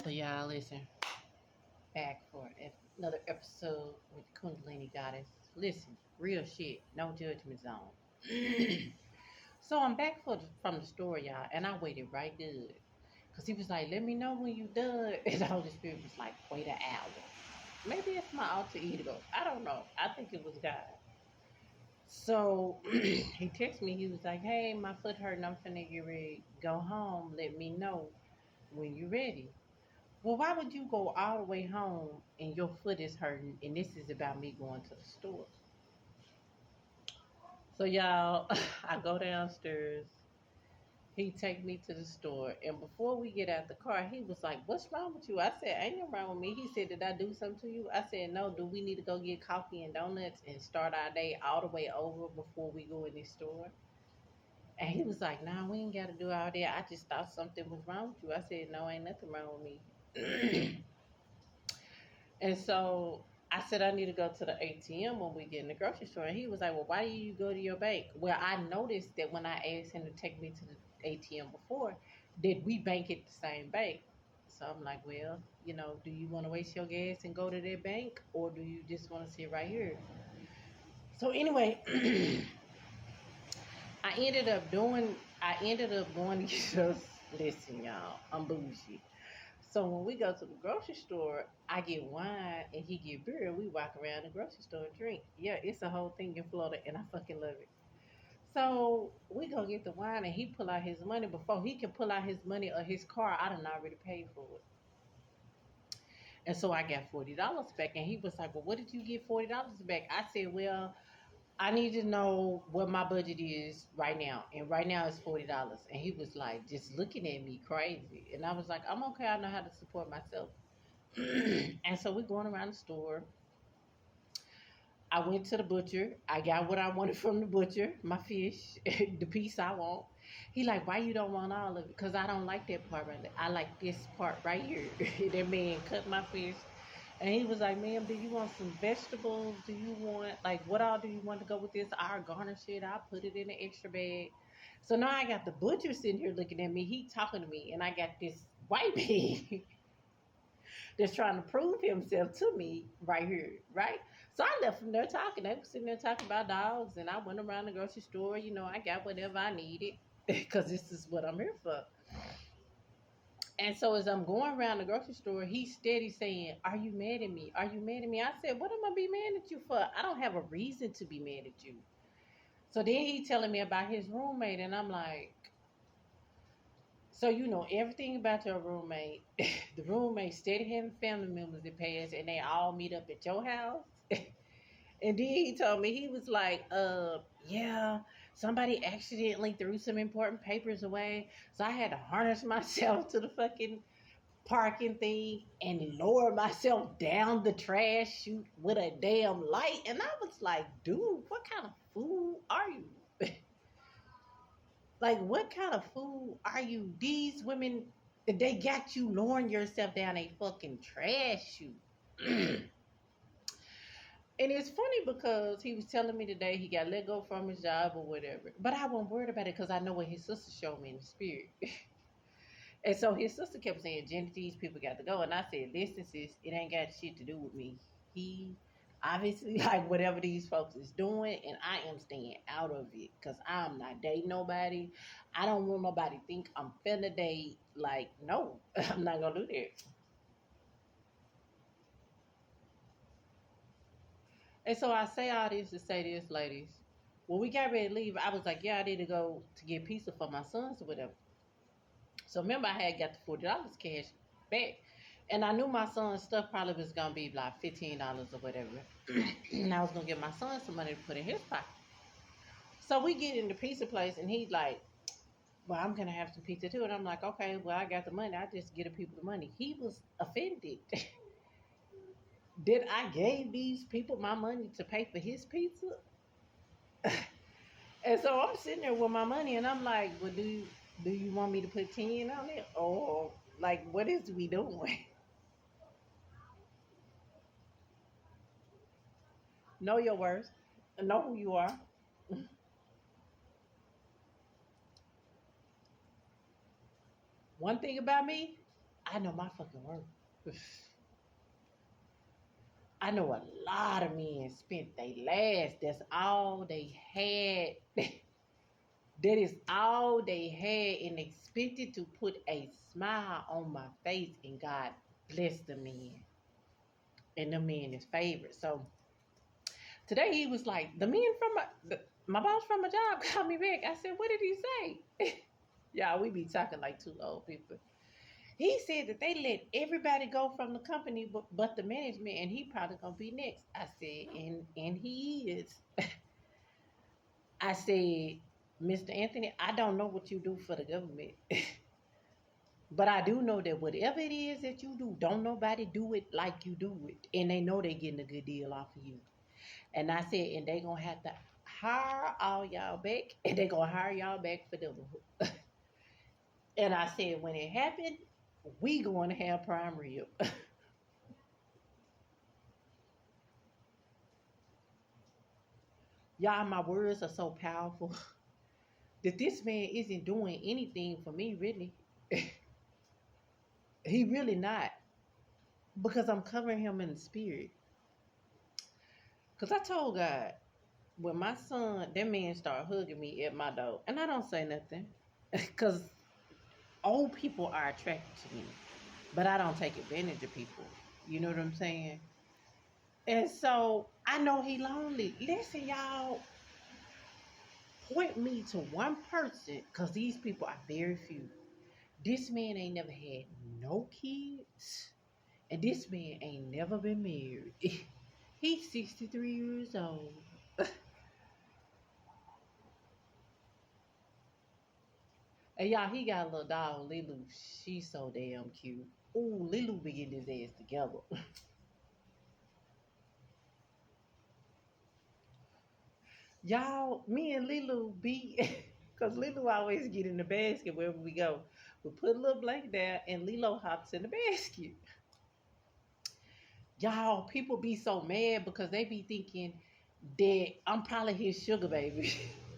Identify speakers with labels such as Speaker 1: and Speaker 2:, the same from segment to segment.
Speaker 1: So y'all listen, back for another episode with the Kundalini Goddess. Listen, real shit, no judgment zone. So I'm back from the store, y'all, and I waited right good. Cause he was like, let me know when you done. And the Holy Spirit was like, wait an hour. Maybe it's my alter ego. I don't know. I think it was God. So he texted me, he was like, hey, my foot hurting, I'm finna get ready. Go home, let me know when you're ready. Well, why would you go all the way home and your foot is hurting and this is about me going to the store? So y'all, I go downstairs. He take me to the store, and before we get out the car, he was like, "What's wrong with you?" I said, "Ain't nothing wrong with me." He said, "Did I do something to you?" I said, "No. Do we need to go get coffee and donuts and start our day all the way over before we go in this store?" And he was like, "Nah, we ain't got to do all that. I just thought something was wrong with you." I said, "No, ain't nothing wrong with me." And so I said I need to go to the ATM when we get in the grocery store. And he was like, well, why do you go to your bank? Well, I noticed that when I asked him to take me to the ATM before, that we bank at the same bank. So I'm like, well, do you want to waste your gas and go to that bank, or do you just want to sit right here? So anyway, I ended up going to get us. Listen, y'all, I'm bougie. So when we go to the grocery store, I get wine and he get beer. We walk around the grocery store and drink. Yeah, it's a whole thing in Florida, and I fucking love it. So we go get the wine, and he pull out his money. Before he can pull out his money or his car, I done already paid for it. And so I got $40 back, and he was like, "Well, what did you get $40 back?" I said, "Well, I need to know what my budget is right now, and right now it's $40." And he was like, just looking at me crazy, and I was like, "I'm okay. I know how to support myself." And so we're going around the store. I went to the butcher. I got what I wanted from the butcher, my fish, the piece I want. He like, why you don't want all of it? Because I don't like that part right there. I like this part right here. That man cut my fish. And he was like, ma'am, do you want some vegetables? Do you want, like, what all do you want to go with this? I'll garnish it. I'll put it in an extra bag. So now I got the butcher sitting here looking at me. He talking to me. And I got this white man that's trying to prove himself to me right here, right? So I left from there talking. They were sitting there talking about dogs, and I went around the grocery store. I got whatever I needed because this is what I'm here for. And so as I'm going around the grocery store, he's steady saying, "Are you mad at me? Are you mad at me?" I said, "What am I be mad at you for? I don't have a reason to be mad at you." So then he telling me about his roommate, and I'm like, so you know everything about your roommate. The roommate steady having family members that pass, and they all meet up at your house. And then he told me, he was like, yeah, somebody accidentally threw some important papers away, so I had to harness myself to the fucking parking thing and lower myself down the trash chute with a damn light. And I was like, dude, what kind of fool are you? Like, what kind of fool are you? These women, they got you lowering yourself down a fucking trash chute. And it's funny because he was telling me today he got let go from his job or whatever. But I wasn't worried about it because I know what his sister showed me in the spirit. And so his sister kept saying, Jenny, these people got to go. And I said, listen, sis, it ain't got shit to do with me. He obviously like whatever these folks is doing, and I am staying out of it because I'm not dating nobody. I don't want nobody to think I'm finna date. Like, no, I'm not gonna do that. And so I say all this to say this, ladies. When we got ready to leave, I was like, yeah, I need to go to get pizza for my sons or whatever. So remember, I had got the $40 cash back, and I knew my son's stuff probably was gonna be like $15 or whatever, and I was gonna give my son some money to put in his pocket. So we get in the pizza place, and he's like, "Well, I'm gonna have some pizza too," and I'm like, "Okay, well, I got the money. I just give the people the money." He was offended that I gave these people my money to pay for his pizza, and so I'm sitting there with my money, and I'm like, "Well, do you want me to put 10 on it, or like what is we doing?" Know your worth. Know who you are. One thing about me, I know my fucking worth. I know a lot of men spent their last. That's all they had. That is all they had and expected to put a smile on my face, and God blessed the men. And the men is favorite. So today he was like, the men from my boss from my job called me back. I said, what did he say? Y'all, we be talking like two old people. He said that they let everybody go from the company but the management, and he probably gonna be next. I said, and he is. I said, Mr. Anthony, I don't know what you do for the government. But I do know that whatever it is that you do, don't nobody do it like you do it. And they know they getting a good deal off of you. And I said, and they gonna have to hire all y'all back, and they gonna hire y'all back for them. And I said, when it happened, we going to have prime rib. Y'all, my words are so powerful that this man isn't doing anything for me, really. He really not. Because I'm covering him in the spirit. Because I told God, when my son, that man started hugging me at my door, and I don't say nothing. Because old people are attracted to me. But I don't take advantage of people. You know what I'm saying? And so I know he lonely. Listen, y'all, point me to one person, because these people are very few. This man ain't never had no kids, and this man ain't never been married. He's 63 years old. And y'all, he got a little dog, Lilu. She's so damn cute. Ooh, Lilu be getting his ass together. Y'all, me and Lilu be, because Lilu always get in the basket wherever we go. We put a little blanket down, and Lilo hops in the basket. Y'all, people be so mad because they be thinking that I'm probably his sugar baby.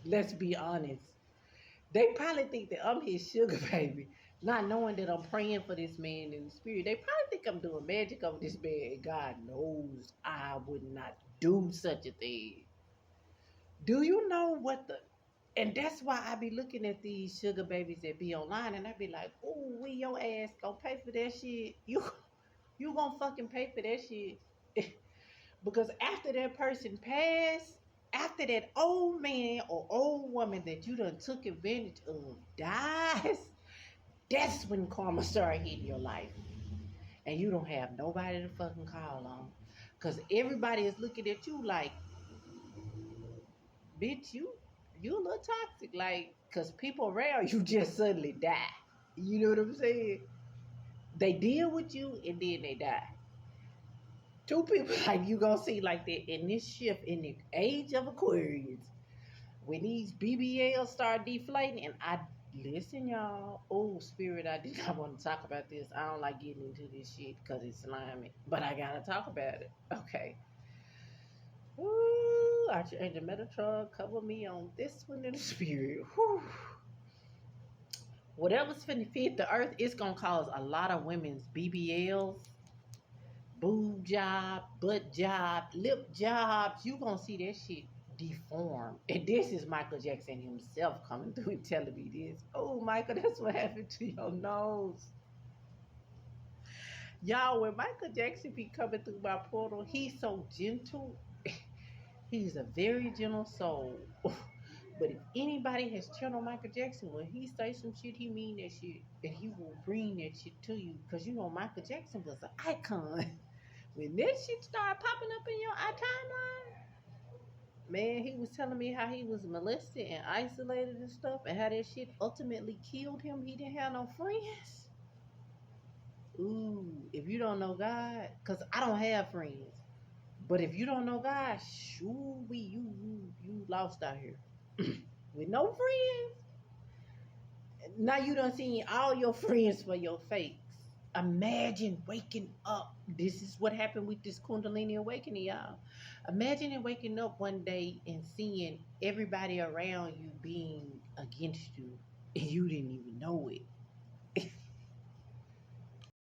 Speaker 1: Let's be honest. They probably think that I'm his sugar baby, not knowing that I'm praying for this man in the spirit. They probably think I'm doing magic over this man, and God knows I would not do such a thing. Do you know what the? And that's why I be looking at these sugar babies that be online, and I be like, "Oh, we your ass gonna pay for that shit? You gonna fucking pay for that shit?" Because after that person passed, after that old man or old woman that you done took advantage of dies, that's when karma start hitting your life. And you don't have nobody to fucking call on. Because everybody is looking at you like, bitch, you a little toxic. Like, because people around you just suddenly die. You know what I'm saying? They deal with you and then they die. Two people like you gonna see like that in this shift in the age of Aquarius. When these BBLs start deflating, and I listen, y'all. Oh, spirit, I did not want to talk about this. I don't like getting into this shit because it's slimy, but I gotta talk about it. Okay. Ooh, Archangel Metatron, cover me on this one in the spirit. Whew. Whatever's finna feed the earth, it's gonna cause a lot of women's BBLs, boob job, butt job, lip jobs. You gonna see that shit deform. And this is Michael Jackson himself coming through and telling me this. Oh, Michael, that's what happened to your nose. Y'all, when Michael Jackson be coming through my portal, he's so gentle. He's a very gentle soul. But if anybody has turned on Michael Jackson, when he say some shit, he mean that shit. And he will bring that shit to you. Because you know Michael Jackson was an icon. When that shit started popping up in your timeline, man, he was telling me how he was molested and isolated and stuff, and how that shit ultimately killed him. He didn't have no friends. Ooh, if you don't know God, cause I don't have friends, but if you don't know God, shoo, you lost out here with no friends. Now you done seen all your friends for your fakes. Imagine waking up. This is what happened with this Kundalini awakening, y'all. Imagine waking up one day and seeing everybody around you being against you, and you didn't even know it.